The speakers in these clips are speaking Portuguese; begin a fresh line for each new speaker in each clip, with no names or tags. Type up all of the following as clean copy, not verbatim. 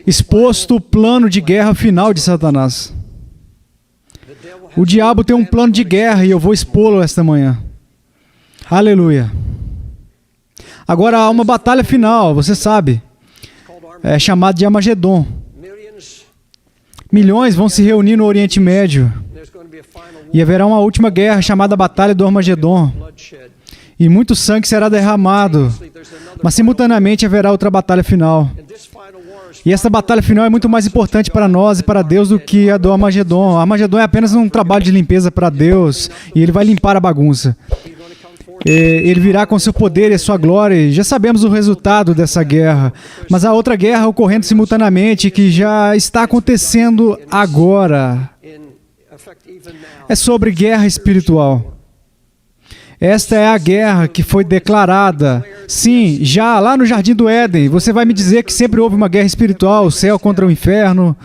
exposto o plano de guerra final de Satanás. O diabo tem um plano de guerra e eu vou expô-lo esta manhã. Aleluia. Agora há uma batalha final, você sabe, é chamada de Armagedon. Milhões vão se reunir no Oriente Médio e haverá uma última guerra chamada Batalha do Armagedon. E muito sangue será derramado, mas simultaneamente haverá outra batalha final. E essa batalha final é muito mais importante para nós e para Deus do que a do Armagedon. O Armagedon é apenas um trabalho de limpeza para Deus e Ele vai limpar a bagunça. Ele virá com seu poder e a sua glória, e já sabemos o resultado dessa guerra. Mas há outra guerra ocorrendo simultaneamente que já está acontecendo agora. É sobre guerra espiritual. Esta é a guerra que foi declarada. Sim, já lá no Jardim do Éden. Você vai me dizer que sempre houve uma guerra espiritual, o céu contra o inferno.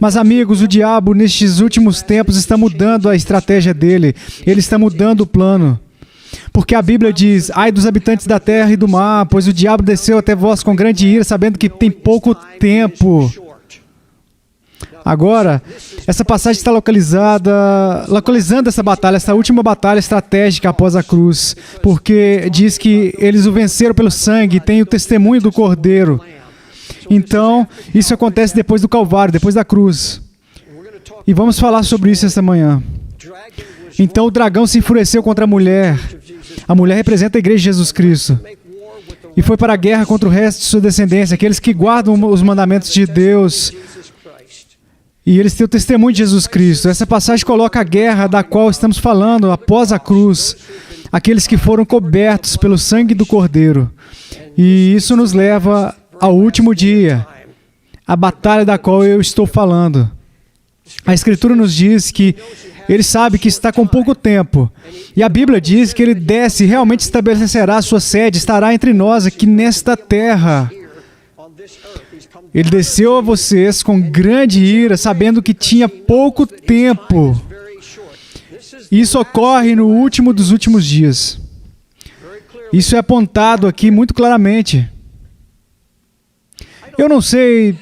Mas, amigos, o diabo, nestes últimos tempos, está mudando a estratégia dele. Ele está mudando o plano. Porque a Bíblia diz, ai dos habitantes da terra e do mar, pois o diabo desceu até vós com grande ira, sabendo que tem pouco tempo. Agora, essa passagem está localizando essa batalha, essa última batalha estratégica após a cruz, porque diz que eles o venceram pelo sangue, tem o testemunho do Cordeiro. Então, isso acontece depois do Calvário, depois da cruz. E vamos falar sobre isso esta manhã. Então, o dragão se enfureceu contra a mulher. A mulher representa a igreja de Jesus Cristo. E foi para a guerra contra o resto de sua descendência, aqueles que guardam os mandamentos de Deus. E eles têm o testemunho de Jesus Cristo. Essa passagem coloca a guerra da qual estamos falando após a cruz. Aqueles que foram cobertos pelo sangue do Cordeiro. E isso nos leva ao último dia, a batalha da qual eu estou falando. A Escritura nos diz que ele sabe que está com pouco tempo. E a Bíblia diz que ele desce e realmente estabelecerá a sua sede, estará entre nós aqui nesta terra. Ele desceu a vocês com grande ira, sabendo que tinha pouco tempo. Isso ocorre no último dos últimos dias. Isso é apontado aqui muito claramente. Eu não sei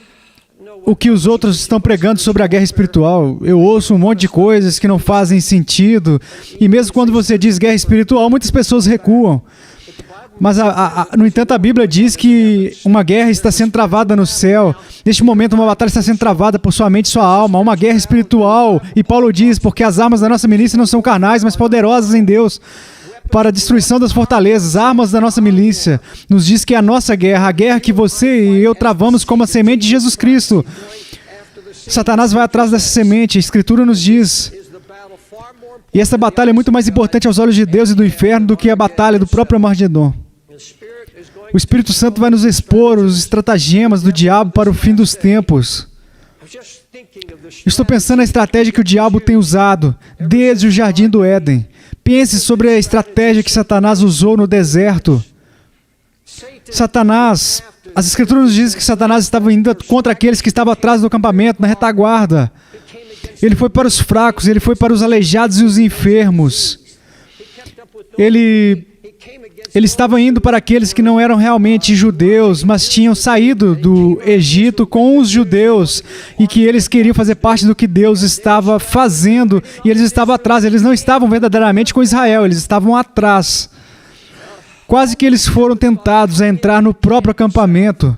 o que os outros estão pregando sobre a guerra espiritual. Eu ouço um monte de coisas que não fazem sentido. E mesmo quando você diz guerra espiritual, muitas pessoas recuam. Mas, no entanto, a Bíblia diz que uma guerra está sendo travada no céu. Neste momento, uma batalha está sendo travada por sua mente e sua alma. Uma guerra espiritual. E Paulo diz, porque as armas da nossa milícia não são carnais, mas poderosas em Deus, para a destruição das fortalezas. Armas da nossa milícia. Nos diz que é a nossa guerra, a guerra que você e eu travamos como a semente de Jesus Cristo. Satanás vai atrás dessa semente. A Escritura nos diz. E essa batalha é muito mais importante aos olhos de Deus e do inferno do que a batalha do próprio Armagedon. O Espírito Santo vai nos expor os estratagemas do diabo para o fim dos tempos. Estou pensando na estratégia que o diabo tem usado desde o Jardim do Éden. Pense sobre a estratégia que Satanás usou no deserto. As Escrituras nos dizem que Satanás estava indo contra aqueles que estavam atrás do acampamento, na retaguarda. Ele foi para os fracos, ele foi para os aleijados e os enfermos. Ele estava indo para aqueles que não eram realmente judeus, mas tinham saído do Egito com os judeus e que eles queriam fazer parte do que Deus estava fazendo e eles estavam atrás, eles não estavam verdadeiramente com Israel, eles estavam atrás. Quase que eles foram tentados a entrar no próprio acampamento.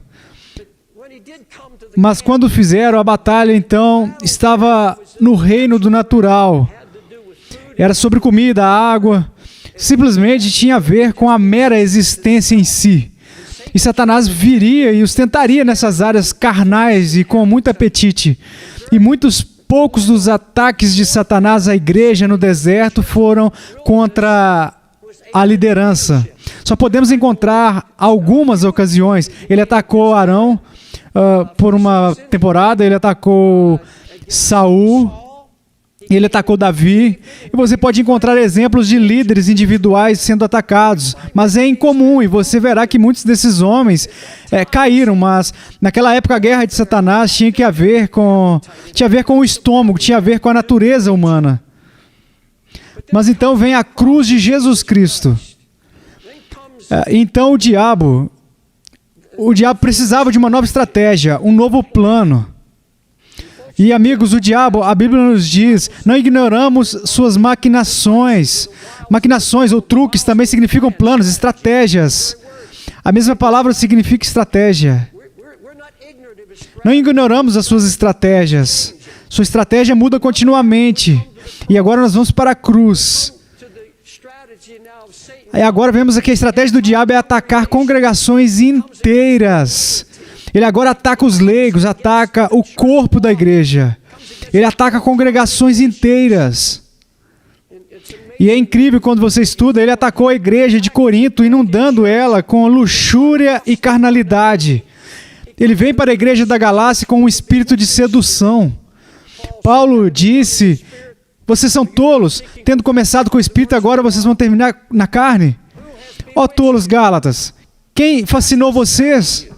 Mas quando fizeram, a batalha então estava no reino do natural. Era sobre comida, água. Simplesmente tinha a ver com a mera existência em si. E Satanás viria e os tentaria nessas áreas carnais e com muito apetite. E muitos poucos dos ataques de Satanás à igreja no deserto foram contra a liderança. Só podemos encontrar algumas ocasiões. Ele atacou Arão por uma temporada, ele atacou Saul, ele atacou Davi, e você pode encontrar exemplos de líderes individuais sendo atacados, mas é incomum, e você verá que muitos desses homens caíram, mas naquela época a guerra de Satanás tinha a ver com o estômago, tinha a ver com a natureza humana. Mas então vem a cruz de Jesus Cristo. Então o diabo o diabo precisava de uma nova estratégia, um novo plano. E amigos, o diabo, a Bíblia nos diz, não ignoramos suas maquinações. Maquinações ou truques também significam planos, estratégias. A mesma palavra significa estratégia. Não ignoramos as suas estratégias. Sua estratégia muda continuamente. E agora nós vamos para a cruz. E agora vemos que a estratégia do diabo é atacar congregações inteiras. Ele agora ataca os leigos, ataca o corpo da igreja. Ele ataca congregações inteiras. E é incrível quando você estuda, ele atacou a igreja de Corinto, inundando ela com luxúria e carnalidade. Ele vem para a igreja da Galácia com um espírito de sedução. Paulo disse, vocês são tolos, tendo começado com o espírito, agora vocês vão terminar na carne? Ó tolos Gálatas, quem fascinou vocês?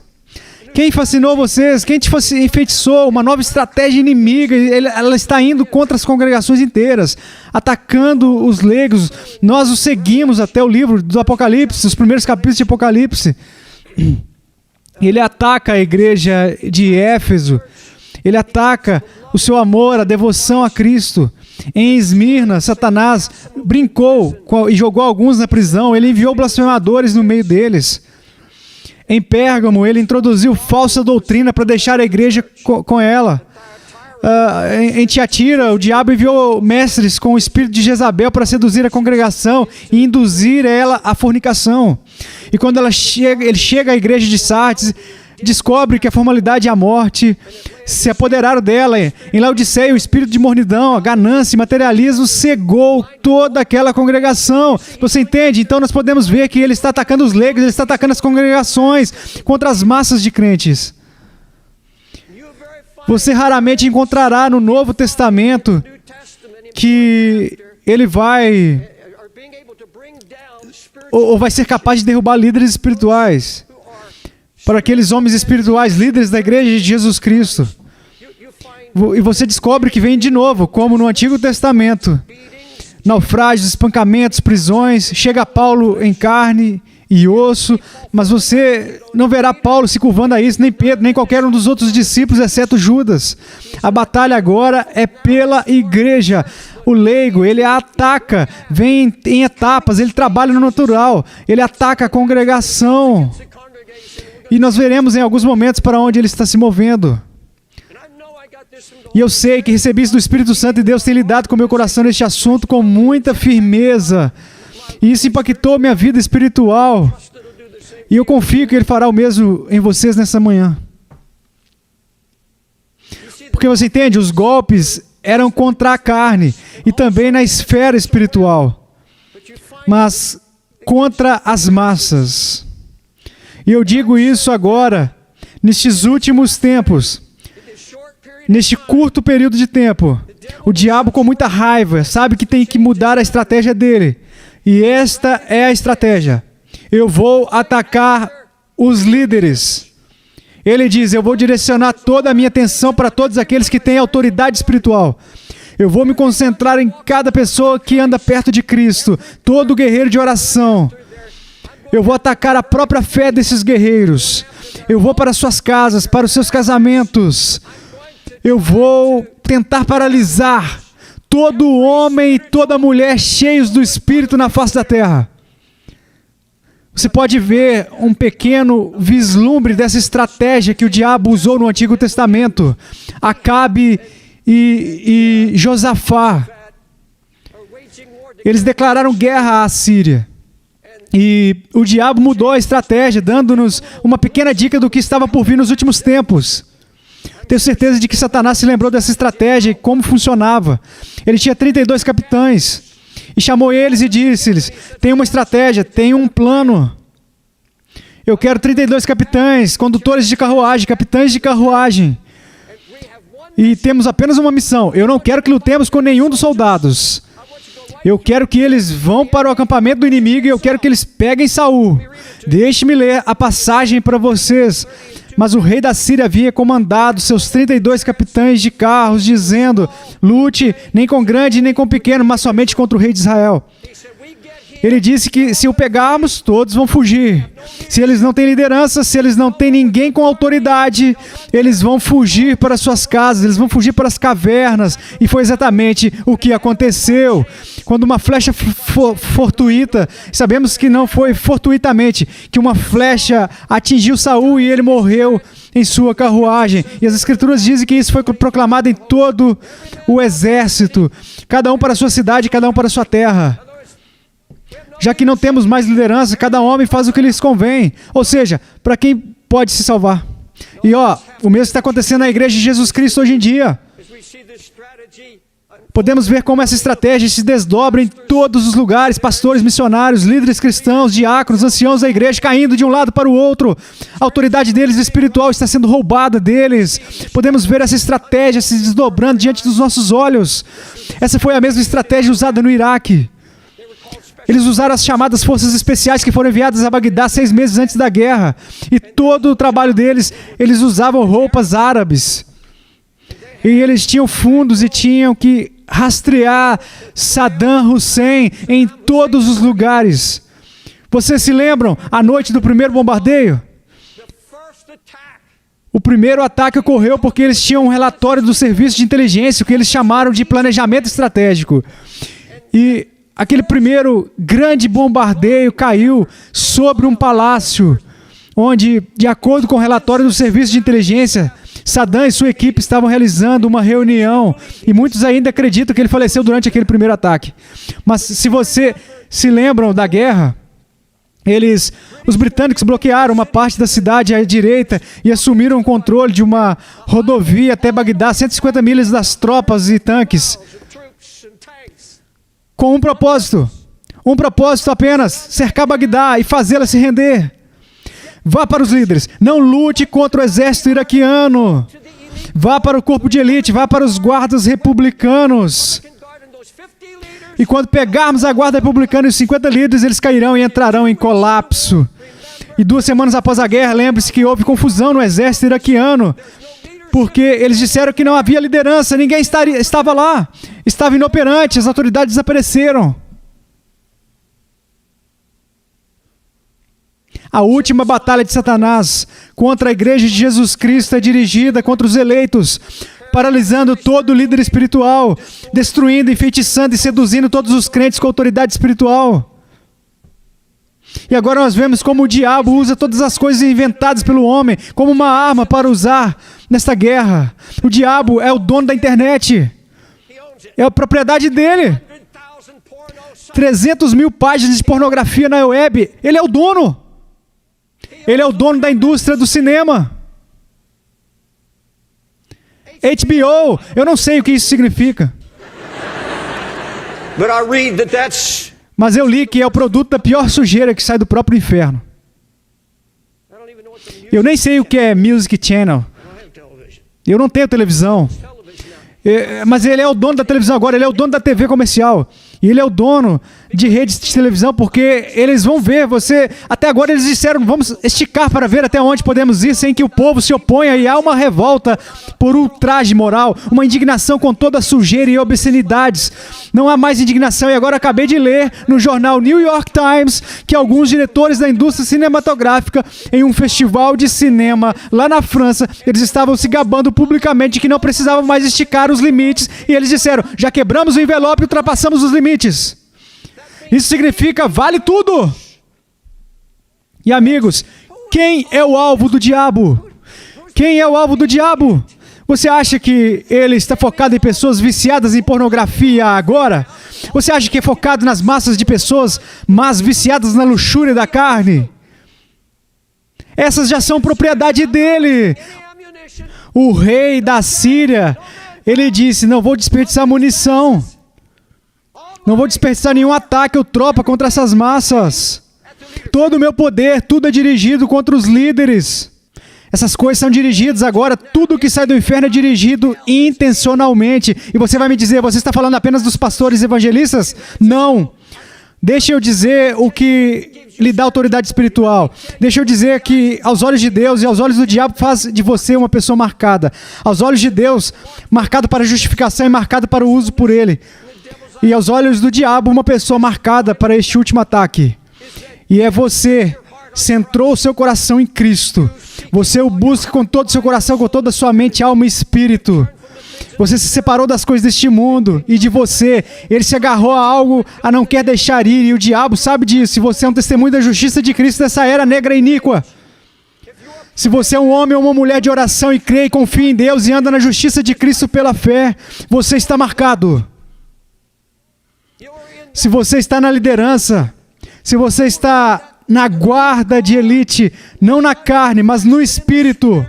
Quem fascinou vocês? Quem te enfeitiçou? Uma nova estratégia inimiga. Ela está indo contra as congregações inteiras, atacando os leigos. Nós os seguimos até o livro do Apocalipse, os primeiros capítulos de Apocalipse. Ele ataca a igreja de Éfeso. Ele ataca o seu amor, a devoção a Cristo. Em Esmirna, Satanás brincou e jogou alguns na prisão. Ele enviou blasfemadores no meio deles. Em Pérgamo, ele introduziu falsa doutrina para deixar a igreja com ela. Em Tiatira, o diabo enviou mestres com o espírito de Jezabel para seduzir a congregação e induzir ela à fornicação. E quando ele chega à igreja de Sardes, descobre que a formalidade e a morte se apoderaram dela. Em Laodiceia, o espírito de mornidão, a ganância e materialismo cegou toda aquela congregação. Você entende? Então nós podemos ver que ele está atacando os leigos, ele está atacando as congregações contra as massas de crentes. Você raramente encontrará no Novo Testamento que ele vai ou vai ser capaz de derrubar líderes espirituais. Para aqueles homens espirituais, líderes da igreja de Jesus Cristo. E você descobre que vem de novo, como no Antigo Testamento. Naufrágios, espancamentos, prisões. Chega Paulo em carne e osso, mas você não verá Paulo se curvando a isso, nem Pedro, nem qualquer um dos outros discípulos, exceto Judas. A batalha agora é pela igreja. O leigo, ele a ataca, vem em etapas, ele trabalha no natural, ele ataca a congregação. E nós veremos em alguns momentos para onde ele está se movendo. E eu sei que recebi isso do Espírito Santo e Deus tem lidado com o meu coração neste assunto com muita firmeza. E isso impactou minha vida espiritual. E eu confio que Ele fará o mesmo em vocês nessa manhã. Porque você entende, os golpes eram contra a carne e também na esfera espiritual, mas contra as massas. E eu digo isso agora, nestes últimos tempos, neste curto período de tempo. O diabo, com muita raiva, sabe que tem que mudar a estratégia dele. E esta é a estratégia. Eu vou atacar os líderes. Ele diz, eu vou direcionar toda a minha atenção para todos aqueles que têm autoridade espiritual. Eu vou me concentrar em cada pessoa que anda perto de Cristo, todo guerreiro de oração. Eu vou atacar a própria fé desses guerreiros. Eu vou para suas casas, para os seus casamentos. Eu vou tentar paralisar todo homem e toda mulher cheios do Espírito na face da terra. Você pode ver um pequeno vislumbre dessa estratégia que o diabo usou no Antigo Testamento. Acabe e Josafá. Eles declararam guerra à Síria. E o diabo mudou a estratégia, dando-nos uma pequena dica do que estava por vir nos últimos tempos. Tenho certeza de que Satanás se lembrou dessa estratégia e como funcionava. Ele tinha 32 capitães e chamou eles e disse-lhes, tem uma estratégia, tem um plano. Eu quero 32 capitães, condutores de carruagem, capitães de carruagem. E temos apenas uma missão. Eu não quero que lutemos com nenhum dos soldados. Eu quero que eles vão para o acampamento do inimigo e eu quero que eles peguem Saul. Deixe-me ler a passagem para vocês. Mas o rei da Síria havia comandado seus 32 capitães de carros, dizendo, lute nem com grande nem com pequeno, mas somente contra o rei de Israel. Ele disse que se o pegarmos, todos vão fugir. Se eles não têm liderança, se eles não têm ninguém com autoridade, eles vão fugir para suas casas, eles vão fugir para as cavernas. E foi exatamente o que aconteceu. Quando uma flecha fortuita, sabemos que não foi fortuitamente, que uma flecha atingiu Saul e ele morreu em sua carruagem. E as Escrituras dizem que isso foi proclamado em todo o exército. Cada um para a sua cidade, cada um para a sua terra. Já que não temos mais liderança, cada homem faz o que lhes convém. Ou seja, para quem pode se salvar. E o mesmo está acontecendo na igreja de Jesus Cristo hoje em dia. Podemos ver como essa estratégia se desdobra em todos os lugares. Pastores, missionários, líderes cristãos, diáconos, anciãos da igreja caindo de um lado para o outro. A autoridade deles espiritual está sendo roubada deles. Podemos ver essa estratégia se desdobrando diante dos nossos olhos. Essa foi a mesma estratégia usada no Iraque. Eles usaram as chamadas forças especiais que foram enviadas a Bagdá 6 meses antes da guerra. E todo o trabalho deles, eles usavam roupas árabes. E eles tinham fundos e tinham que rastrear Saddam Hussein em todos os lugares. Vocês se lembram a noite do primeiro bombardeio? O primeiro ataque ocorreu porque eles tinham um relatório do serviço de inteligência, o que eles chamaram de planejamento estratégico. E aquele primeiro grande bombardeio caiu sobre um palácio, onde, de acordo com o relatório do serviço de inteligência, Saddam e sua equipe estavam realizando uma reunião, e muitos ainda acreditam que ele faleceu durante aquele primeiro ataque. Mas se você se lembram da guerra, os britânicos bloquearam uma parte da cidade à direita e assumiram o controle de uma rodovia até Bagdá, 150 milhas das tropas e tanques, com um propósito apenas, cercar Bagdá e fazê-la se render. Vá para os líderes, não lute contra o exército iraquiano. Vá para o corpo de elite, vá para os guardas republicanos. E quando pegarmos a guarda republicana e os 50 líderes, eles cairão e entrarão em colapso. E 2 semanas após a guerra, lembre-se que houve confusão no exército iraquiano, porque eles disseram que não havia liderança, ninguém estava lá, estava inoperante, as autoridades desapareceram. A última batalha de Satanás contra a igreja de Jesus Cristo é dirigida contra os eleitos, paralisando todo líder espiritual, destruindo, enfeitiçando e seduzindo todos os crentes com autoridade espiritual. E agora nós vemos como o diabo usa todas as coisas inventadas pelo homem como uma arma para usar nesta guerra. O diabo é o dono da internet. É a propriedade dele. 300 mil páginas de pornografia na web. Ele é o dono. Ele é o dono da indústria do cinema. HBO, eu não sei o que isso significa. Mas eu li que é o produto da pior sujeira que sai do próprio inferno. Eu nem sei o que é Music Channel. Eu não tenho televisão. Mas ele é o dono da televisão agora, ele é o dono da TV comercial. E ele é o dono de redes de televisão, porque eles vão ver você. Até agora eles disseram, vamos esticar para ver até onde podemos ir sem que o povo se oponha. E há uma revolta por ultraje moral, uma indignação com toda a sujeira e obscenidades. Não há mais indignação. E agora acabei de ler no jornal New York Times que alguns diretores da indústria cinematográfica, em um festival de cinema lá na França, eles estavam se gabando publicamente de que não precisavam mais esticar os limites. E eles disseram, já quebramos o envelope e ultrapassamos os limites. Isso significa vale tudo. E amigos, quem é o alvo do diabo? Quem é o alvo do diabo? Você acha que ele está focado em pessoas viciadas em pornografia agora? Você acha que é focado nas massas de pessoas mas viciadas na luxúria da carne? Essas já são propriedade dele. O rei da Síria, ele disse, não vou desperdiçar munição. Não vou desperdiçar nenhum ataque ou tropa contra essas massas. Todo o meu poder, tudo é dirigido contra os líderes. Essas coisas são dirigidas agora, tudo que sai do inferno é dirigido intencionalmente. E você vai me dizer, você está falando apenas dos pastores evangelistas? Não. Deixa eu dizer o que lhe dá autoridade espiritual. Deixa eu dizer que aos olhos de Deus e aos olhos do diabo faz de você uma pessoa marcada. Aos olhos de Deus, marcado para justificação e marcado para o uso por ele. E aos olhos do diabo, uma pessoa marcada para este último ataque. E é você. Centrou o seu coração em Cristo. Você o busca com todo o seu coração, com toda a sua mente, alma e espírito. Você se separou das coisas deste mundo e de você. Ele se agarrou a algo a não quer deixar ir. E o diabo sabe disso. Se você é um testemunho da justiça de Cristo dessa era negra e iníqua. Se você é um homem ou uma mulher de oração e crê e confia em Deus e anda na justiça de Cristo pela fé, você está marcado. Se você está na liderança, se você está na guarda de elite, não na carne, mas no espírito.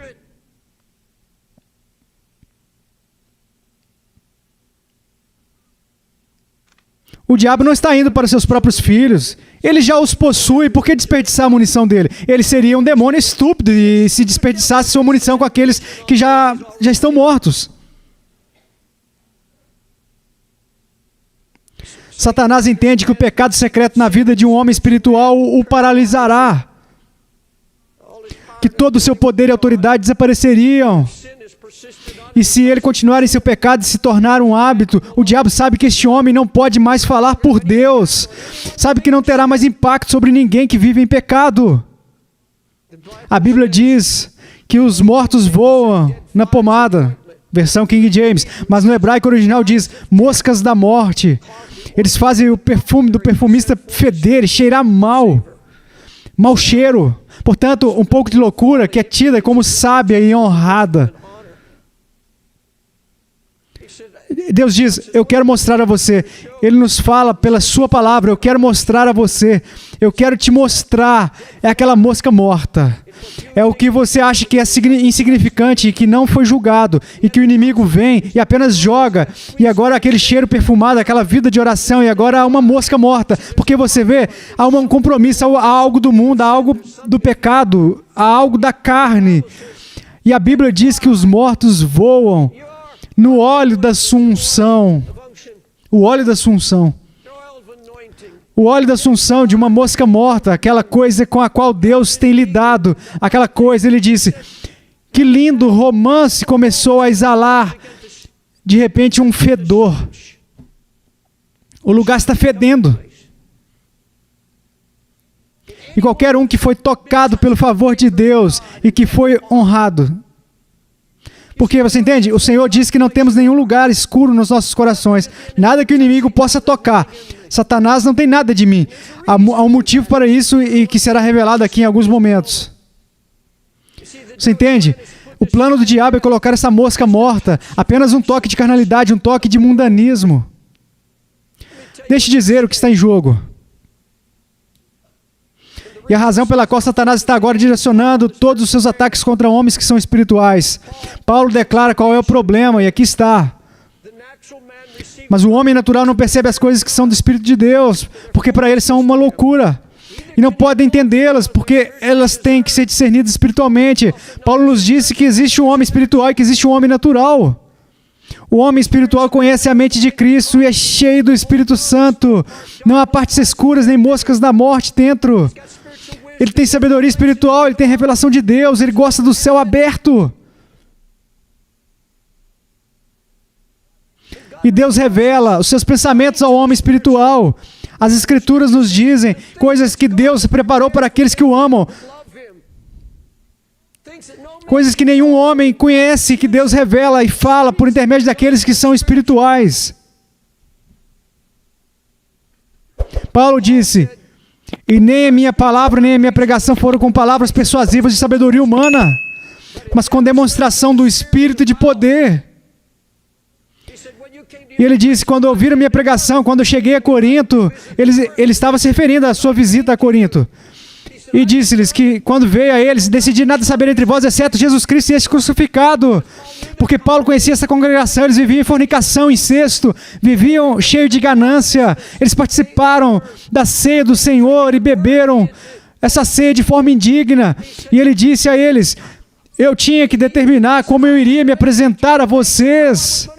O diabo não está indo para seus próprios filhos. Ele já os possui. Por que desperdiçar a munição dele? Ele seria um demônio estúpido e se desperdiçasse sua munição com aqueles que já estão mortos. Satanás entende que o pecado secreto na vida de um homem espiritual o paralisará. Que todo o seu poder e autoridade desapareceriam. E se ele continuar em seu pecado e se tornar um hábito, o diabo sabe que este homem não pode mais falar por Deus. Sabe que não terá mais impacto sobre ninguém que vive em pecado. A Bíblia diz que os mortos voam na pomada, versão King James, mas no hebraico original diz moscas da morte. Eles fazem o perfume do perfumista feder e cheirar mal. Mau cheiro. Portanto, um pouco de loucura que é tida como sábia e honrada. Deus diz, eu quero mostrar a você. Ele nos fala pela sua palavra, eu quero mostrar a você. Eu quero te mostrar. É aquela mosca morta. É o que você acha que é insignificante e que não foi julgado. E que o inimigo vem e apenas joga. E agora aquele cheiro perfumado, aquela vida de oração. E agora há uma mosca morta. Porque você vê, há um compromisso, há algo do mundo, há algo do pecado, há algo da carne. E a Bíblia diz que os mortos voam no óleo da assunção. O óleo da assunção. O óleo da assunção de uma mosca morta, aquela coisa com a qual Deus tem lidado. Aquela coisa, ele disse, que lindo romance começou a exalar, de repente, um fedor. O lugar está fedendo. E qualquer um que foi tocado pelo favor de Deus e que foi honrado. Porque, você entende? O Senhor diz que não temos nenhum lugar escuro nos nossos corações. Nada que o inimigo possa tocar. Satanás não tem nada de mim. Há um motivo para isso e que será revelado aqui em alguns momentos. Você entende? O plano do diabo é colocar essa mosca morta. Apenas um toque de carnalidade, um toque de mundanismo. Deixe eu dizer o que está em jogo. E a razão pela qual Satanás está agora direcionando todos os seus ataques contra homens que são espirituais. Paulo declara qual é o problema, e aqui está. Mas o homem natural não percebe as coisas que são do Espírito de Deus, porque para eles são uma loucura. E não pode entendê-las, porque elas têm que ser discernidas espiritualmente. Paulo nos disse que existe um homem espiritual e que existe um homem natural. O homem espiritual conhece a mente de Cristo e é cheio do Espírito Santo. Não há partes escuras nem moscas da morte dentro. Ele tem sabedoria espiritual, ele tem revelação de Deus, ele gosta do céu aberto. E Deus revela os seus pensamentos ao homem espiritual. As Escrituras nos dizem coisas que Deus preparou para aqueles que o amam. Coisas que nenhum homem conhece, que Deus revela e fala por intermédio daqueles que são espirituais. Paulo disse, e nem a minha palavra, nem a minha pregação foram com palavras persuasivas de sabedoria humana, mas com demonstração do Espírito e de poder. E ele disse, quando ouviram a minha pregação, quando eu cheguei a Corinto, ele estava se referindo à sua visita a Corinto. E disse-lhes que quando veio a eles, decidi nada saber entre vós, exceto Jesus Cristo e este crucificado. Porque Paulo conhecia essa congregação, eles viviam em fornicação, incesto, viviam cheios de ganância. Eles participaram da ceia do Senhor e beberam essa ceia de forma indigna. E ele disse a eles, eu tinha que determinar como eu iria me apresentar a vocês.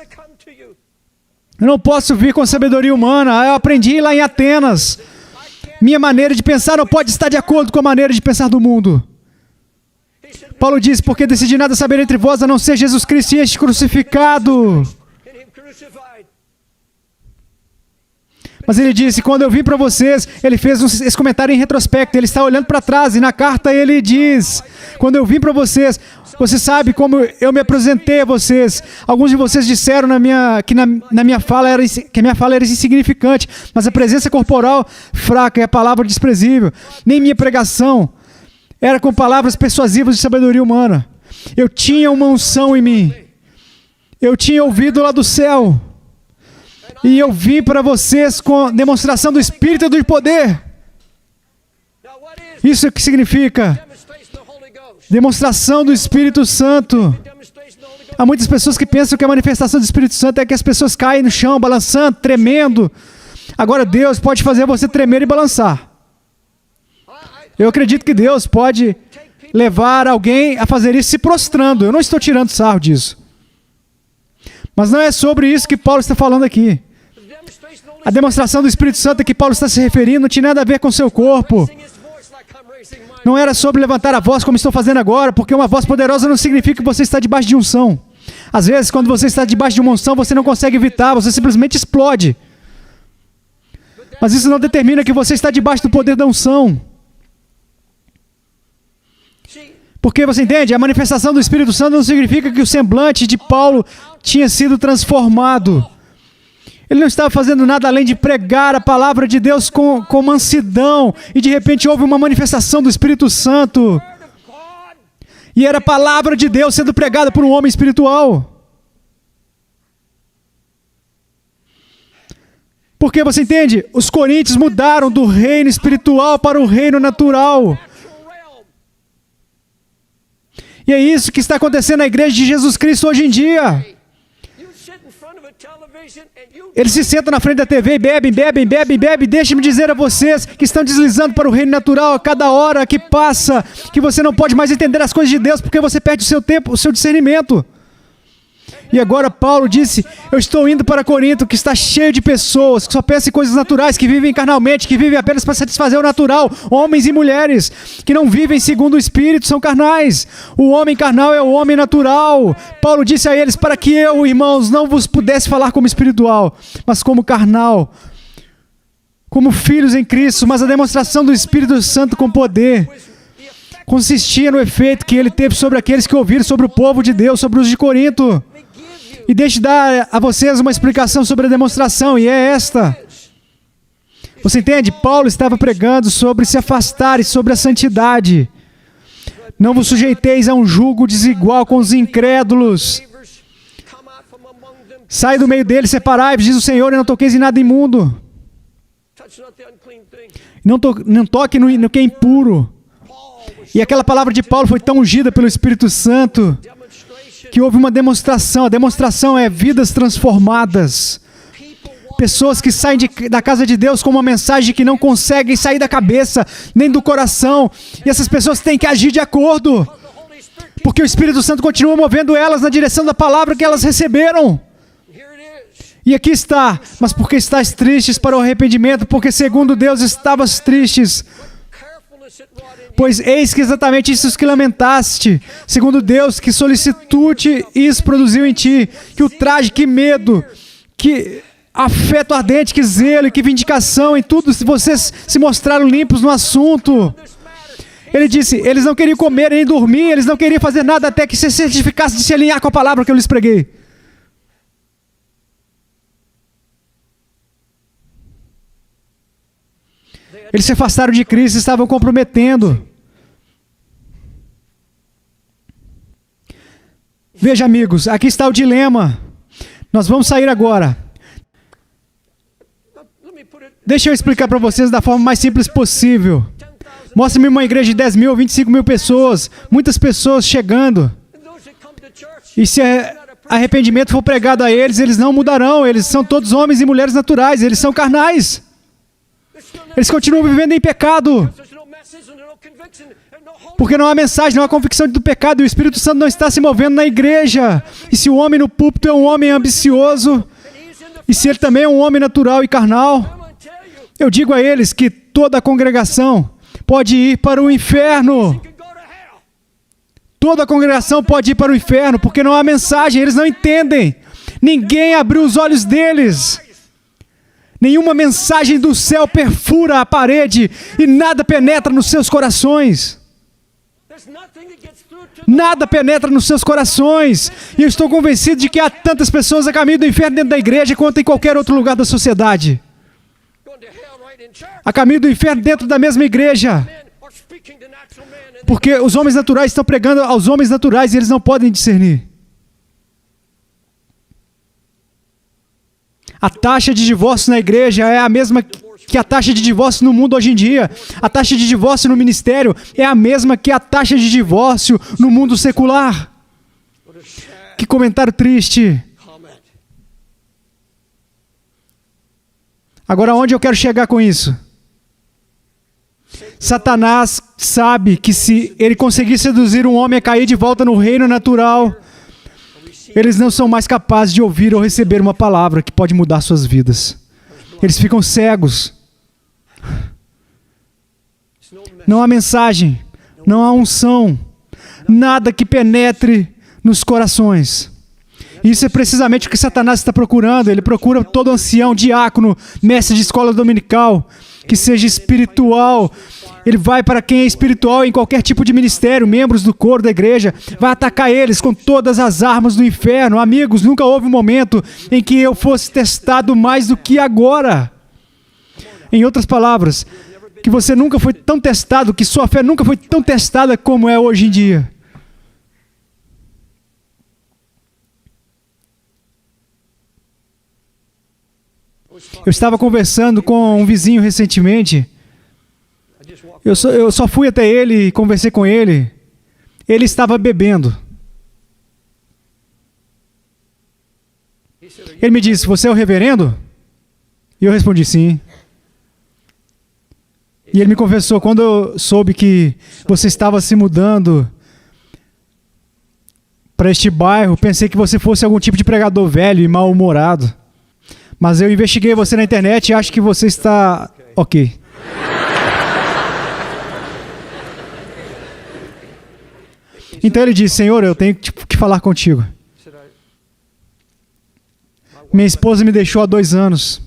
Eu não posso vir com sabedoria humana, eu aprendi lá em Atenas. Minha maneira de pensar não pode estar de acordo com a maneira de pensar do mundo. Paulo diz, porque decidi nada saber entre vós a não ser Jesus Cristo e este crucificado. Mas ele disse, quando eu vim para vocês, ele fez esse comentário em retrospecto, ele está olhando para trás, e na carta ele diz, quando eu vim para vocês, você sabe como eu me apresentei a vocês. Alguns de vocês disseram que a minha fala era insignificante, mas a presença corporal fraca e a palavra desprezível. Nem minha pregação era com palavras persuasivas de sabedoria humana. Eu tinha uma unção em mim. Eu tinha ouvido lá do céu. E eu vim para vocês com demonstração do Espírito e do poder. Isso é o que significa demonstração do Espírito Santo. Há muitas pessoas que pensam que a manifestação do Espírito Santo é que as pessoas caem no chão, balançando, tremendo. Agora Deus pode fazer você tremer e balançar. Eu acredito que Deus pode levar alguém a fazer isso se prostrando. Eu não estou tirando sarro disso. Mas não é sobre isso que Paulo está falando aqui. A demonstração do Espírito Santo a que Paulo está se referindo não tinha nada a ver com seu corpo. Não era sobre levantar a voz como estou fazendo agora, porque uma voz poderosa não significa que você está debaixo de unção. Às vezes, quando você está debaixo de uma unção, você não consegue evitar, você simplesmente explode. Mas isso não determina que você está debaixo do poder da unção. Porque você entende? A manifestação do Espírito Santo não significa que o semblante de Paulo tinha sido transformado. Ele não estava fazendo nada além de pregar a palavra de Deus com mansidão. E de repente houve uma manifestação do Espírito Santo. E era a palavra de Deus sendo pregada por um homem espiritual. Porque você entende? Os coríntios mudaram do reino espiritual para o reino natural. E é isso que está acontecendo na igreja de Jesus Cristo hoje em dia. Eles se sentam na frente da TV e bebem. Deixe-me dizer a vocês que estão deslizando para o reino natural a cada hora que passa, que você não pode mais entender as coisas de Deus porque você perde o seu tempo, o seu discernimento. E agora Paulo disse, eu estou indo para Corinto, que está cheio de pessoas, que só pensam em coisas naturais, que vivem carnalmente, que vivem apenas para satisfazer o natural, homens e mulheres, que não vivem segundo o Espírito, são carnais. O homem carnal é o homem natural. Paulo disse a eles, para que eu, irmãos, não vos pudesse falar como espiritual, mas como carnal, como filhos em Cristo, mas a demonstração do Espírito Santo com poder consistia no efeito que ele teve sobre aqueles que ouviram, sobre o povo de Deus, sobre os de Corinto. E deixe dar a vocês uma explicação sobre a demonstração, e é esta. Você entende? Paulo estava pregando sobre se afastar e sobre a santidade. Não vos sujeiteis a um jugo desigual com os incrédulos. Sai do meio deles, separai-vos, diz o Senhor, e não toqueis em nada imundo. Não toque no que é impuro. E aquela palavra de Paulo foi tão ungida pelo Espírito Santo que houve uma demonstração. A demonstração é vidas transformadas. Pessoas que saem da casa de Deus com uma mensagem que não conseguem sair da cabeça, nem do coração. E essas pessoas têm que agir de acordo. Porque o Espírito Santo continua movendo elas na direção da palavra que elas receberam. E aqui está. Mas porque estáis tristes para o arrependimento, porque segundo Deus estavas tristes. Pois eis que exatamente isso que lamentaste, segundo Deus, que solicitude isso produziu em ti, que ultraje, que medo, que afeto ardente, que zelo, que vindicação, em tudo vocês se mostraram limpos no assunto. Ele disse, eles não queriam comer nem dormir, eles não queriam fazer nada até que se certificasse de se alinhar com a palavra que eu lhes preguei. Eles se afastaram de Cristo e estavam comprometendo. Veja, amigos, aqui está o dilema. Nós vamos sair agora. Deixa eu explicar para vocês da forma mais simples possível. Mostre-me uma igreja de 10 mil ou 25 mil pessoas. Muitas pessoas chegando. E se arrependimento for pregado a eles, eles não mudarão. Eles são todos homens e mulheres naturais. Eles são carnais. Eles continuam vivendo em pecado. Porque não há mensagem, não há convicção do pecado. E o Espírito Santo não está se movendo na igreja. E se o homem no púlpito é um homem ambicioso, e se ele também é um homem natural e carnal, eu digo a eles que toda a congregação pode ir para o inferno. Toda a congregação pode ir para o inferno, porque não há mensagem, eles não entendem. Ninguém abriu os olhos deles. Nenhuma mensagem do céu perfura a parede e nada penetra nos seus corações. Nada penetra nos seus corações. E eu estou convencido de que há tantas pessoas a caminho do inferno dentro da igreja quanto em qualquer outro lugar da sociedade. A caminho do inferno dentro da mesma igreja. Porque os homens naturais estão pregando aos homens naturais e eles não podem discernir. A taxa de divórcio na igreja é a mesma que a taxa de divórcio no mundo hoje em dia. A taxa de divórcio no ministério é a mesma que a taxa de divórcio no mundo secular. Que comentário triste. Agora, onde eu quero chegar com isso? Satanás sabe que se ele conseguir seduzir um homem a cair de volta no reino natural, eles não são mais capazes de ouvir ou receber uma palavra que pode mudar suas vidas. Eles ficam cegos. Não há mensagem, não há unção, nada que penetre nos corações. Isso é precisamente o que Satanás está procurando. Ele procura todo ancião, diácono, mestre de escola dominical, que seja espiritual. Ele vai para quem é espiritual em qualquer tipo de ministério, membros do coro da igreja, vai atacar eles com todas as armas do inferno. Amigos, nunca houve um momento em que eu fosse testado mais do que agora. Em outras palavras, que você nunca foi tão testado, que sua fé nunca foi tão testada como é hoje em dia. Eu estava conversando com um vizinho recentemente. Eu só fui até ele e conversei com ele. Ele estava bebendo. Ele me disse, você é o reverendo? E eu respondi, sim. E ele me confessou, quando eu soube que você estava se mudando para este bairro, pensei que você fosse algum tipo de pregador velho e mal-humorado. Mas eu investiguei você na internet e acho que você está ok. Então ele disse, Senhor, eu tenho que falar contigo. Minha esposa me deixou há 2 anos.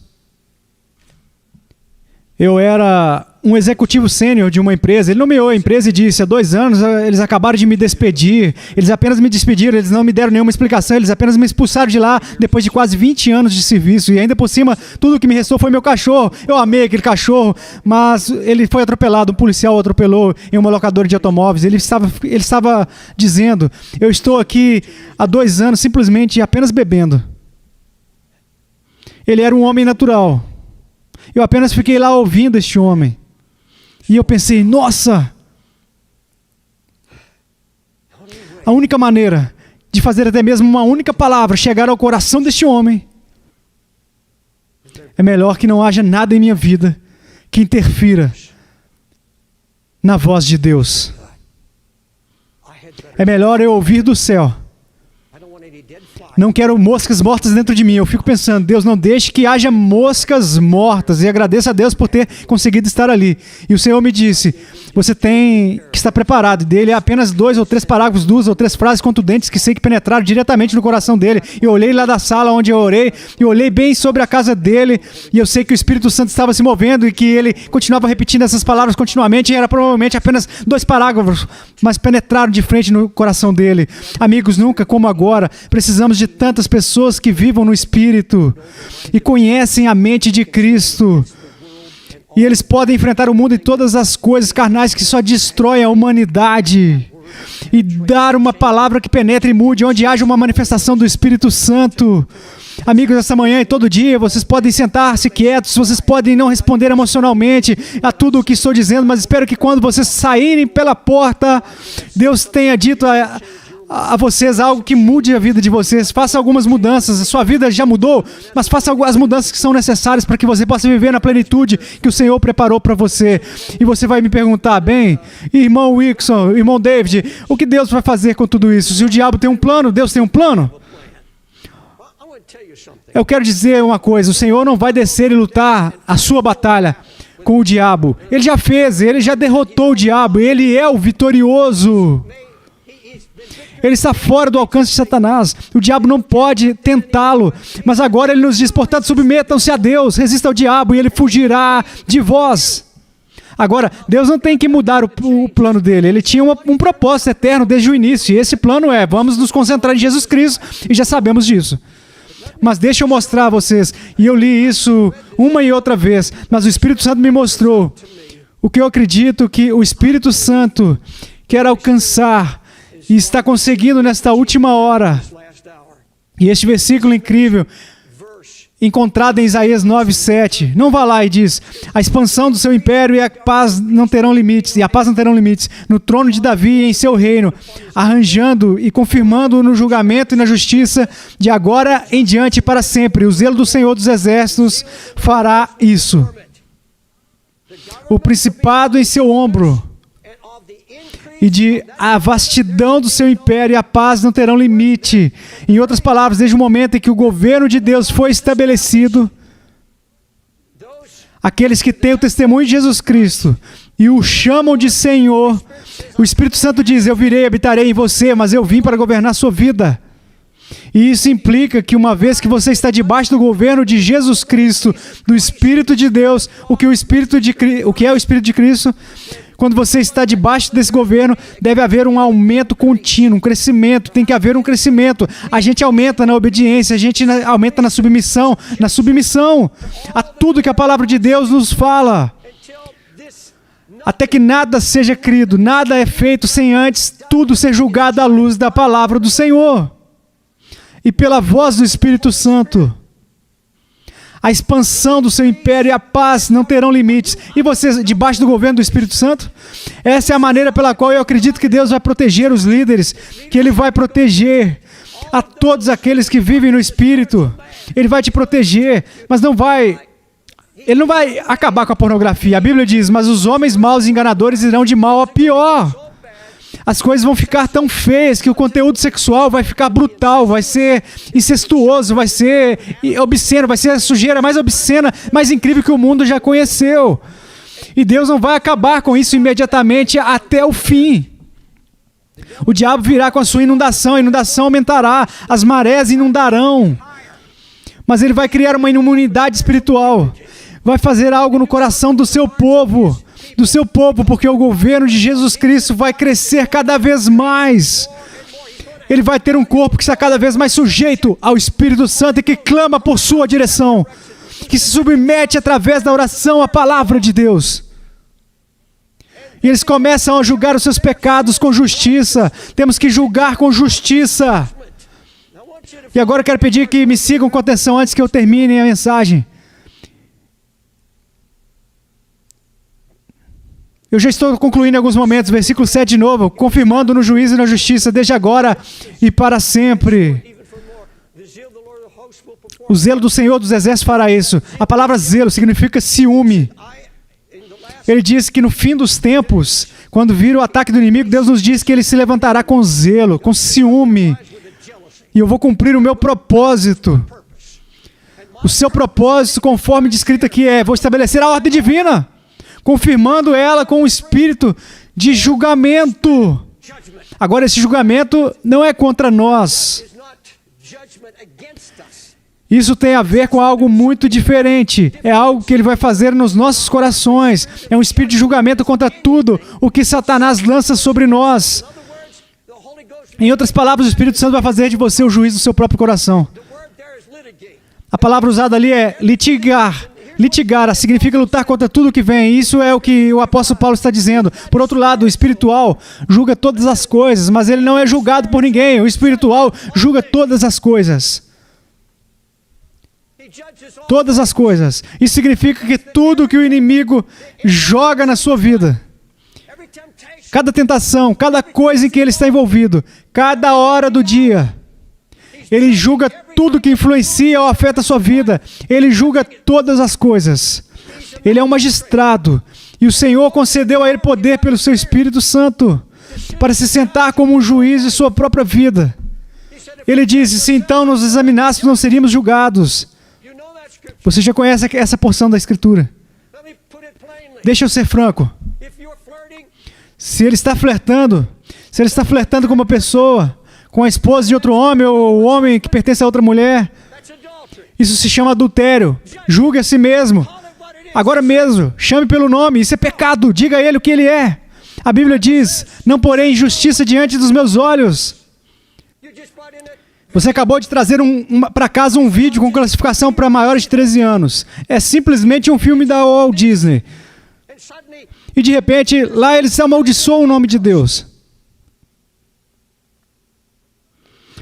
Eu era um executivo sênior de uma empresa. Ele nomeou a empresa e disse, há 2 anos eles acabaram de me despedir. Eles apenas me despediram, eles não me deram nenhuma explicação, eles apenas me expulsaram de lá depois de quase 20 anos de serviço. E ainda por cima, tudo que me restou foi meu cachorro. Eu amei aquele cachorro, mas ele foi atropelado, um policial o atropelou em uma locadora de automóveis. Ele estava dizendo, eu estou aqui há 2 anos simplesmente apenas bebendo. Ele era um homem natural. Eu apenas fiquei lá ouvindo este homem. E eu pensei, nossa! A única maneira de fazer até mesmo uma única palavra chegar ao coração deste homem é melhor que não haja nada em minha vida que interfira na voz de Deus. É melhor eu ouvir do céu. Não quero moscas mortas dentro de mim. Eu fico pensando, Deus, não deixe que haja moscas mortas. E agradeço a Deus por ter conseguido estar ali. E o Senhor me disse, você tem que estar preparado. E dele é apenas 2 ou 3 parágrafos, 2 ou 3 frases contundentes que sei que penetraram diretamente no coração dele. Eu olhei lá da sala onde eu orei, e olhei bem sobre a casa dele, e eu sei que o Espírito Santo estava se movendo e que ele continuava repetindo essas palavras continuamente, e era provavelmente apenas 2 parágrafos, mas penetraram de frente no coração dele. Amigos, nunca como agora, precisamos de tantas pessoas que vivam no Espírito e conhecem a mente de Cristo. E eles podem enfrentar o mundo e todas as coisas carnais que só destroem a humanidade. E dar uma palavra que penetre e mude, onde haja uma manifestação do Espírito Santo. Amigos, essa manhã e todo dia, vocês podem sentar-se quietos, vocês podem não responder emocionalmente a tudo o que estou dizendo, mas espero que quando vocês saírem pela porta, Deus tenha dito a vocês algo que mude a vida de vocês. Faça algumas mudanças. A sua vida já mudou, mas faça as mudanças que são necessárias para que você possa viver na plenitude que o Senhor preparou para você. E você vai me perguntar, bem, irmão Wilson, irmão David, o que Deus vai fazer com tudo isso? Se o diabo tem um plano, Deus tem um plano? Eu quero dizer uma coisa, o Senhor não vai descer e lutar a sua batalha com o diabo. Ele já fez, ele já derrotou o diabo, ele é o vitorioso. Ele está fora do alcance de Satanás. O diabo não pode tentá-lo. Mas agora ele nos diz, portanto, submetam-se a Deus, resista ao diabo e ele fugirá de vós. Agora, Deus não tem que mudar o plano dele. Ele tinha um propósito eterno desde o início. E esse plano é, vamos nos concentrar em Jesus Cristo. E já sabemos disso. Mas deixa eu mostrar a vocês. E eu li isso uma e outra vez. Mas o Espírito Santo me mostrou o que eu acredito que o Espírito Santo quer alcançar e está conseguindo nesta última hora. E este versículo incrível, encontrado em Isaías 9:7. Não vá lá e diz: a expansão do seu império e a paz não terão limites, no trono de Davi e em seu reino, arranjando e confirmando no julgamento e na justiça de agora em diante para sempre. O zelo do Senhor dos Exércitos fará isso. O principado em seu ombro, e de a vastidão do seu império e a paz não terão limite. Em outras palavras, desde o momento em que o governo de Deus foi estabelecido, aqueles que têm o testemunho de Jesus Cristo e o chamam de Senhor, o Espírito Santo diz: eu virei, habitarei em você, mas eu vim para governar a sua vida. E isso implica que uma vez que você está debaixo do governo de Jesus Cristo, do Espírito de Deus, o que é o Espírito de Cristo, quando você está debaixo desse governo, deve haver um aumento contínuo, um crescimento, tem que haver um crescimento. A gente aumenta na obediência, a gente aumenta na submissão a tudo que a palavra de Deus nos fala. Até que nada seja crido, nada é feito sem antes tudo ser julgado à luz da palavra do Senhor. E pela voz do Espírito Santo, a expansão do seu império e a paz não terão limites. E você, debaixo do governo do Espírito Santo, essa é a maneira pela qual eu acredito que Deus vai proteger os líderes, que Ele vai proteger a todos aqueles que vivem no Espírito. Ele vai te proteger, mas Ele não vai acabar com a pornografia. A Bíblia diz: mas os homens maus e enganadores irão de mal a pior. As coisas vão ficar tão feias que o conteúdo sexual vai ficar brutal, vai ser incestuoso, vai ser obsceno, vai ser a sujeira mais obscena, mais incrível que o mundo já conheceu. E Deus não vai acabar com isso imediatamente até o fim. O diabo virá com a sua inundação, a inundação aumentará, as marés inundarão. Mas ele vai criar uma imunidade espiritual, vai fazer algo no coração do seu povo, porque o governo de Jesus Cristo vai crescer cada vez mais. Ele vai ter um corpo que está cada vez mais sujeito ao Espírito Santo e que clama por sua direção, que se submete através da oração à palavra de Deus. E eles começam a julgar os seus pecados com justiça. Temos que julgar com justiça. E agora eu quero pedir que me sigam com atenção antes que eu termine a mensagem. Eu já estou concluindo em alguns momentos, versículo 7 de novo, confirmando no juízo e na justiça, desde agora e para sempre. O zelo do Senhor dos Exércitos fará isso. A palavra zelo significa ciúme. Ele diz que no fim dos tempos, quando vir o ataque do inimigo, Deus nos diz que Ele se levantará com zelo, com ciúme. E eu vou cumprir o meu propósito. O seu propósito, conforme descrito aqui, vou estabelecer a ordem divina, confirmando ela com um espírito de julgamento. Agora, esse julgamento não é contra nós. Isso tem a ver com algo muito diferente. É algo que Ele vai fazer nos nossos corações. É um espírito de julgamento contra tudo o que Satanás lança sobre nós. Em outras palavras, o Espírito Santo vai fazer de você o juiz do seu próprio coração. A palavra usada ali é litigar. Litigar significa lutar contra tudo que vem. Isso é o que o apóstolo Paulo está dizendo. Por outro lado, o espiritual julga todas as coisas, mas ele não é julgado por ninguém. O espiritual julga todas as coisas. Todas as coisas. Isso significa que tudo que o inimigo joga na sua vida, cada tentação, cada coisa em que ele está envolvido, cada hora do dia, ele julga tudo que influencia ou afeta a sua vida. Ele julga todas as coisas. Ele é um magistrado. E o Senhor concedeu a ele poder pelo seu Espírito Santo para se sentar como um juiz de sua própria vida. Ele disse: se então nos examinássemos, não seríamos julgados. Você já conhece essa porção da Escritura. Deixa eu ser franco. Se ele está flertando com uma pessoa, com a esposa de outro homem ou o homem que pertence a outra mulher. Isso se chama adultério. Julgue a si mesmo. Agora mesmo, chame pelo nome. Isso é pecado. Diga a ele o que ele é. A Bíblia diz: não porém injustiça diante dos meus olhos. Você acabou de trazer para casa um vídeo com classificação para maiores de 13 anos. É simplesmente um filme da Walt Disney. E de repente, lá eles amaldiçoam o nome de Deus.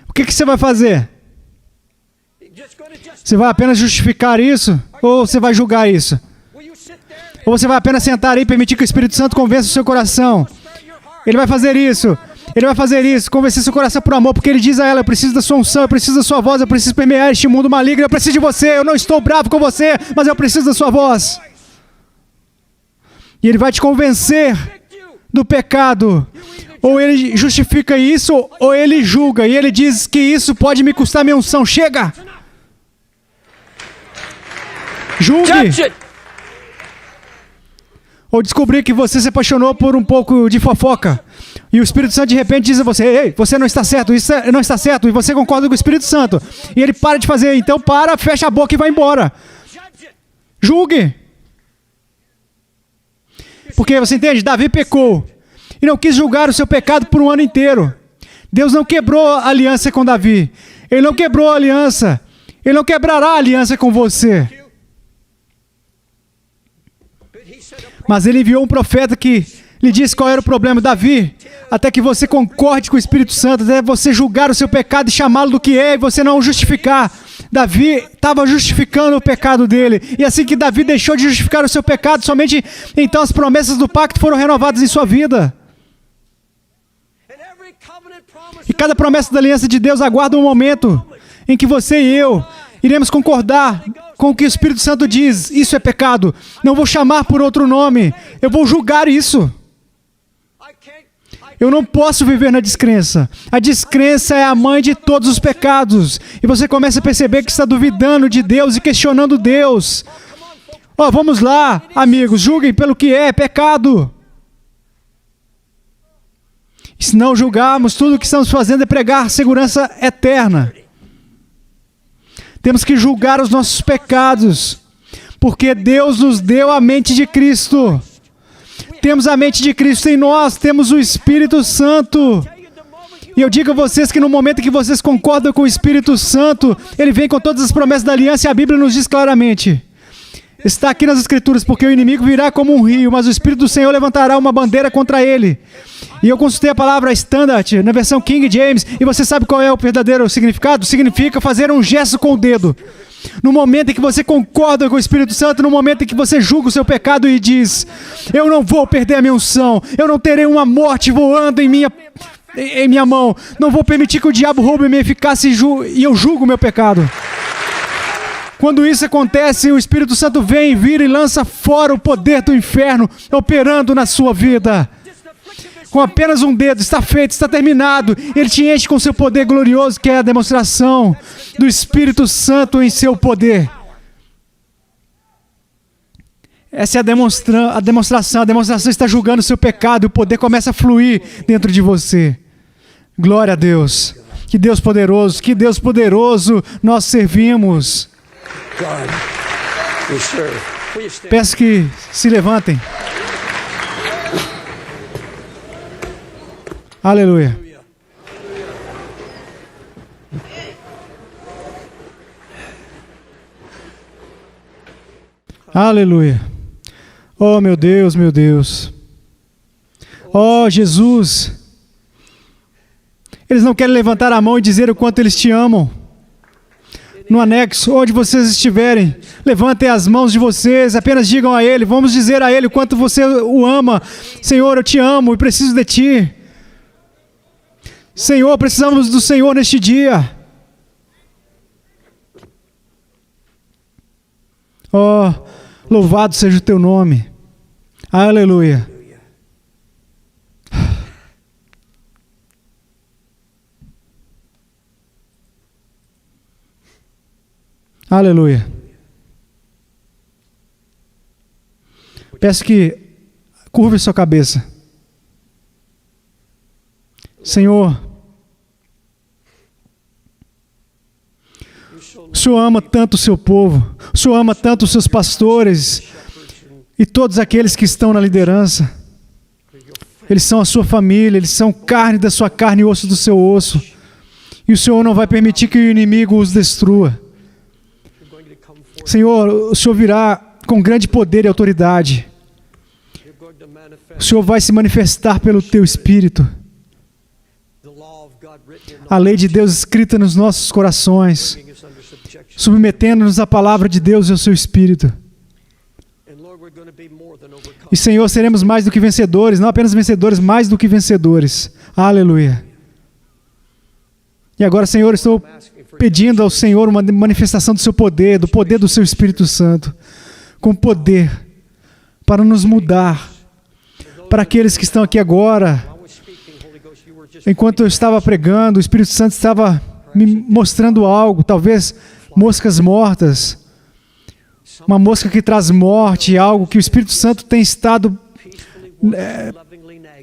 O que você vai fazer? Você vai apenas justificar isso? Ou você vai julgar isso? Ou você vai apenas sentar aí e permitir que o Espírito Santo convença o seu coração? Ele vai fazer isso. Ele vai fazer isso, convencer seu coração por amor, porque ele diz a ela: eu preciso da sua unção, eu preciso da sua voz, eu preciso permear este mundo maligno, eu preciso de você, eu não estou bravo com você, mas eu preciso da sua voz. E ele vai te convencer do pecado. Ou ele justifica isso, ou ele julga. E ele diz que isso pode me custar minha unção. Chega! Julgue! Ou descobrir que você se apaixonou por um pouco de fofoca. E o Espírito Santo de repente diz a você: ei, você não está certo, isso não está certo. E você concorda com o Espírito Santo. E ele para de fazer. Então para, fecha a boca e vai embora. Julgue! Porque você entende? Davi pecou. E não quis julgar o seu pecado por um ano inteiro. Deus não quebrou a aliança com Davi. Ele não quebrou a aliança. Ele não quebrará a aliança com você. Mas ele enviou um profeta que lhe disse qual era o problema. Davi, até que você concorde com o Espírito Santo, até você julgar o seu pecado e chamá-lo do que é, e você não o justificar. Davi estava justificando o pecado dele. E assim que Davi deixou de justificar o seu pecado, somente então as promessas do pacto foram renovadas em sua vida. E cada promessa da aliança de Deus aguarda um momento em que você e eu iremos concordar com o que o Espírito Santo diz. Isso é pecado. Não vou chamar por outro nome. Eu vou julgar isso. Eu não posso viver na descrença. A descrença é a mãe de todos os pecados. E você começa a perceber que está duvidando de Deus e questionando Deus. Vamos lá, amigos, julguem pelo que é pecado. E se não julgarmos, tudo o que estamos fazendo é pregar segurança eterna. Temos que julgar os nossos pecados, porque Deus nos deu a mente de Cristo. Temos a mente de Cristo em nós, temos o Espírito Santo. E eu digo a vocês que no momento que vocês concordam com o Espírito Santo, ele vem com todas as promessas da aliança e a Bíblia nos diz claramente. Está aqui nas Escrituras: porque o inimigo virá como um rio, mas o Espírito do Senhor levantará uma bandeira contra ele. E eu consultei a palavra Standard na versão King James, e você sabe qual é o verdadeiro significado? Significa fazer um gesto com o dedo. No momento em que você concorda com o Espírito Santo, no momento em que você julga o seu pecado e diz: eu não vou perder a minha unção, eu não terei uma morte voando em minha mão, não vou permitir que o diabo roube a minha eficácia e eu julgo o meu pecado. Quando isso acontece, o Espírito Santo vem, vira e lança fora o poder do inferno operando na sua vida. Com apenas um dedo, está feito, está terminado. Ele te enche com seu poder glorioso, que é a demonstração do Espírito Santo em seu poder. Essa é a demonstração. A demonstração está julgando o seu pecado e o poder começa a fluir dentro de você. Glória a Deus. Que Deus poderoso nós servimos. Peço que se levantem. Aleluia. Aleluia. Oh, meu Deus, meu Deus. Oh, Jesus. Eles não querem levantar a mão e dizer o quanto eles te amam. No anexo, onde vocês estiverem, levantem as mãos de vocês, apenas digam a Ele, vamos dizer a Ele o quanto você o ama. Senhor, eu te amo e preciso de Ti. Senhor, precisamos do Senhor neste dia. Oh, louvado seja o Teu nome. Aleluia. Aleluia. Peço que curve sua cabeça. Senhor, O Senhor ama tanto o seu povo. O Senhor ama tanto os seus pastores e todos aqueles que estão na liderança. Eles são a sua família, eles são carne da sua carne e osso do seu osso. E o Senhor não vai permitir que o inimigo os destrua. Senhor, o Senhor virá com grande poder e autoridade. O Senhor vai se manifestar pelo teu Espírito. A lei de Deus escrita nos nossos corações, submetendo-nos à palavra de Deus e ao seu Espírito. E, Senhor, seremos mais do que vencedores, não apenas vencedores, mais do que vencedores. Aleluia. E agora, Senhor, estou pedindo ao Senhor uma manifestação do seu poder, do poder do seu Espírito Santo, com poder para nos mudar. Para aqueles que estão aqui agora, enquanto eu estava pregando, o Espírito Santo estava me mostrando algo, talvez moscas mortas, uma mosca que traz morte, algo que o Espírito Santo tem estado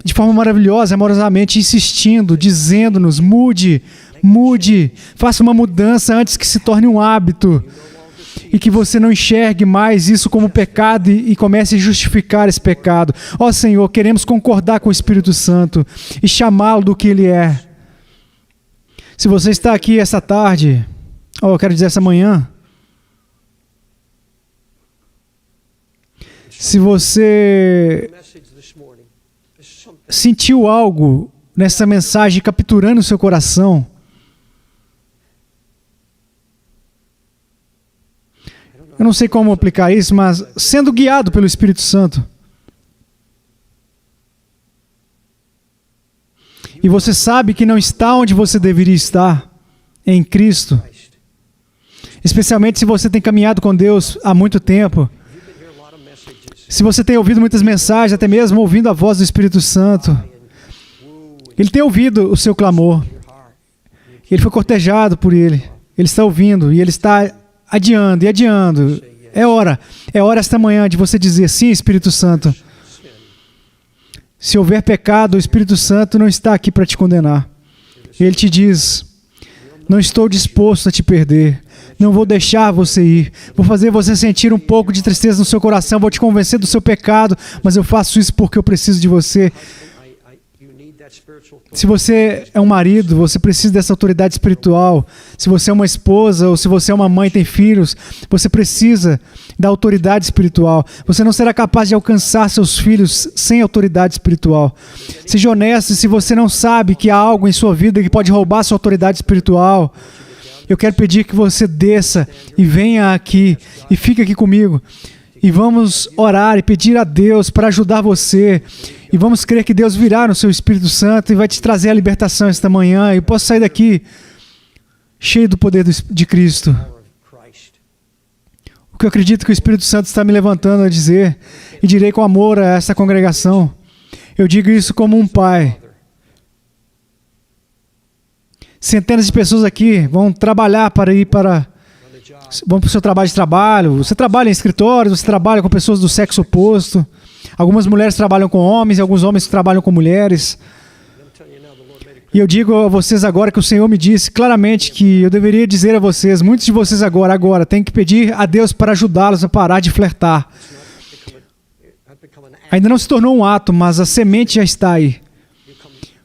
de forma maravilhosa, amorosamente insistindo, dizendo-nos: mude, mude, faça uma mudança antes que se torne um hábito e que você não enxergue mais isso como pecado e comece a justificar esse pecado. Ó Senhor, queremos concordar com o Espírito Santo e chamá-lo do que ele é. Se você está aqui essa tarde, eu quero dizer essa manhã, se você sentiu algo nessa mensagem capturando o seu coração, eu não sei como aplicar isso, mas sendo guiado pelo Espírito Santo, e você sabe que não está onde você deveria estar, em Cristo, especialmente se você tem caminhado com Deus há muito tempo, se você tem ouvido muitas mensagens, até mesmo ouvindo a voz do Espírito Santo, Ele tem ouvido o seu clamor, Ele foi cortejado por Ele, Ele está ouvindo e Ele está adiando e adiando. É hora esta manhã de você dizer: sim, Espírito Santo. Se houver pecado, o Espírito Santo não está aqui para te condenar. Ele te diz: não estou disposto a te perder. Não vou deixar você ir. Vou fazer você sentir um pouco de tristeza no seu coração. Vou te convencer do seu pecado, mas eu faço isso porque eu preciso de você. Se você é um marido, você precisa dessa autoridade espiritual. Se você é uma esposa ou se você é uma mãe e tem filhos, você precisa da autoridade espiritual. Você não será capaz de alcançar seus filhos sem autoridade espiritual. Seja honesto, se você não sabe que há algo em sua vida que pode roubar sua autoridade espiritual, eu quero pedir que você desça e venha aqui e fique aqui comigo. E vamos orar e pedir a Deus para ajudar você. E vamos crer que Deus virá no seu Espírito Santo e vai te trazer a libertação esta manhã. E posso sair daqui cheio do poder de Cristo. O que eu acredito que o Espírito Santo está me levantando a dizer, e direi com amor a essa congregação. Eu digo isso como um pai. Centenas de pessoas aqui vão trabalhar vão para o seu trabalho. Você trabalha em escritórios, você trabalha com pessoas do sexo oposto. Algumas mulheres trabalham com homens, e alguns homens trabalham com mulheres. E eu digo a vocês agora que o Senhor me disse claramente que eu deveria dizer a vocês, muitos de vocês agora, têm que pedir a Deus para ajudá-los a parar de flertar. Ainda não se tornou um ato, mas a semente já está aí.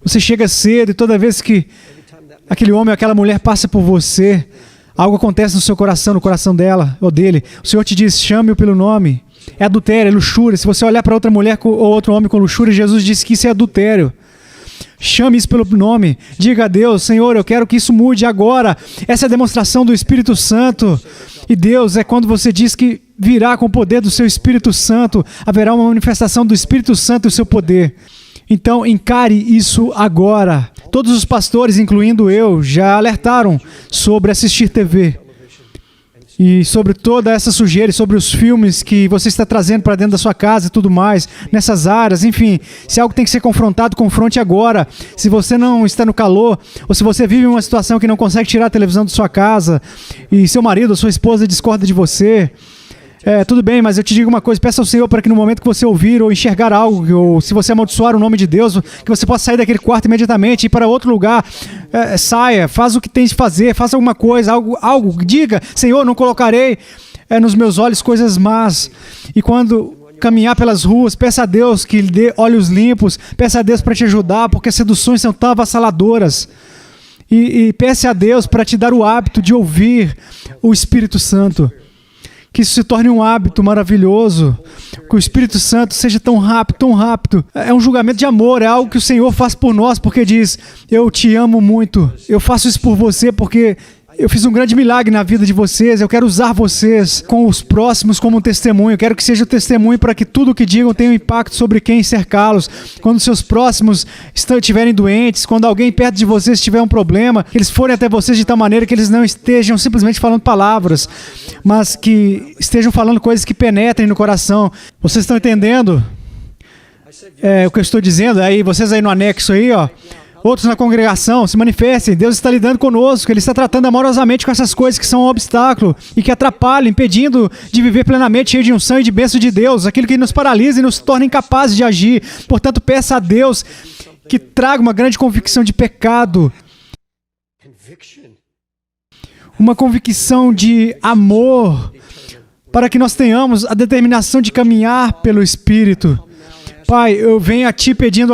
Você chega cedo e toda vez que aquele homem ou aquela mulher passa por você, algo acontece no seu coração, no coração dela ou dele. O Senhor te diz: chame-o pelo nome. É adultério, é luxúria. Se você olhar para outra mulher ou outro homem com luxúria, Jesus disse que isso é adultério. Chame isso pelo nome. Diga a Deus: Senhor, eu quero que isso mude agora. Essa é a demonstração do Espírito Santo. E Deus, é quando você diz que virá com o poder do seu Espírito Santo, haverá uma manifestação do Espírito Santo e o seu poder. Então, encare isso agora. Todos os pastores, incluindo eu, já alertaram sobre assistir TV. E sobre toda essa sujeira, e sobre os filmes que você está trazendo para dentro da sua casa e tudo mais, nessas áreas, enfim. Se algo tem que ser confrontado, confronte agora. Se você não está no calor, ou se você vive uma situação que não consegue tirar a televisão da sua casa, e seu marido ou sua esposa discorda de você, Tudo bem, mas eu te digo uma coisa, peça ao Senhor para que no momento que você ouvir ou enxergar algo, ou se você amaldiçoar o nome de Deus, que você possa sair daquele quarto imediatamente e ir para outro lugar. Saia, faz o que tem de fazer, faça alguma coisa, algo, diga, Senhor, não colocarei nos meus olhos coisas más. E quando caminhar pelas ruas, peça a Deus que lhe dê olhos limpos, peça a Deus para te ajudar, porque as seduções são tão avassaladoras. E peça a Deus para te dar o hábito de ouvir o Espírito Santo. Que isso se torne um hábito maravilhoso. Que o Espírito Santo seja tão rápido, tão rápido. É um julgamento de amor, é algo que o Senhor faz por nós, porque diz, eu te amo muito. Eu faço isso por você porque eu fiz um grande milagre na vida de vocês. Eu quero usar vocês com os próximos como um testemunho. Eu quero que seja o testemunho para que tudo o que digam tenha um impacto sobre quem cercá-los. Quando seus próximos estiverem doentes, quando alguém perto de vocês tiver um problema, que eles forem até vocês de tal maneira que eles não estejam simplesmente falando palavras, mas que estejam falando coisas que penetrem no coração. Vocês estão entendendo o que eu estou dizendo? Aí vocês aí no anexo aí, ó. Outros na congregação, se manifestem. Deus está lidando conosco. Ele está tratando amorosamente com essas coisas que são um obstáculo e que atrapalham, impedindo de viver plenamente cheio de unção e de bênção de Deus. Aquilo que nos paralisa e nos torna incapazes de agir. Portanto, peça a Deus que traga uma grande convicção de pecado. Uma convicção de amor, para que nós tenhamos a determinação de caminhar pelo Espírito. Pai, eu venho a Ti pedindo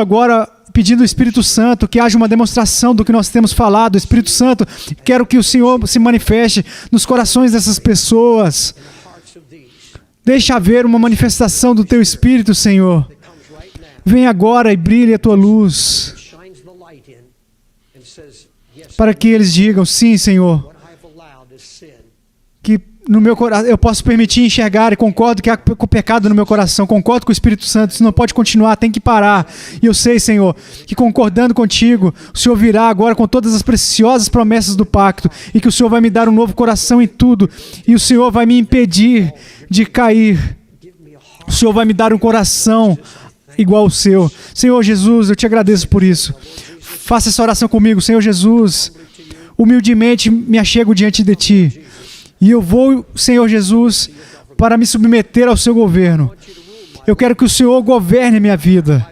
o Espírito Santo, que haja uma demonstração do que nós temos falado. Espírito Santo, quero que o Senhor se manifeste nos corações dessas pessoas. Deixa haver uma manifestação do Teu Espírito, Senhor. Vem agora e brilhe a Tua luz, para que eles digam, sim, Senhor, que no meu coração eu posso permitir enxergar e concordo que há pecado no meu coração, concordo com o Espírito Santo, isso não pode continuar, tem que parar. E eu sei, Senhor, que concordando contigo, o Senhor virá agora com todas as preciosas promessas do pacto e que o Senhor vai me dar um novo coração em tudo e o Senhor vai me impedir de cair. O Senhor vai me dar um coração igual ao seu. Senhor Jesus, eu te agradeço por isso. Faça essa oração comigo, Senhor Jesus. Humildemente me achego diante de Ti. E eu vou, Senhor Jesus, para me submeter ao Seu governo. Eu quero que o Senhor governe minha vida,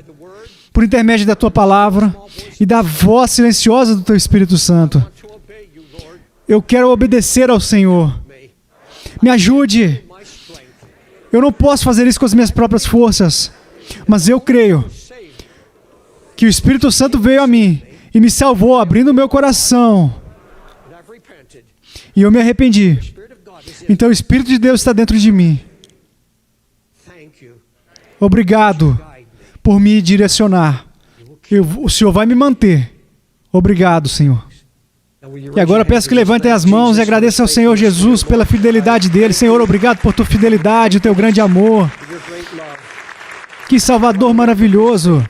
por intermédio da Tua palavra e da voz silenciosa do Teu Espírito Santo. Eu quero obedecer ao Senhor. Me ajude. Eu não posso fazer isso com as minhas próprias forças, mas eu creio que o Espírito Santo veio a mim e me salvou, abrindo o meu coração. E eu me arrependi. Então o Espírito de Deus está dentro de mim. Obrigado por me direcionar. O Senhor vai me manter. Obrigado, Senhor. E agora peço que levantem as mãos e agradeçam ao Senhor Jesus pela fidelidade dele. Senhor, obrigado por tua fidelidade, o teu grande amor. Que Salvador maravilhoso.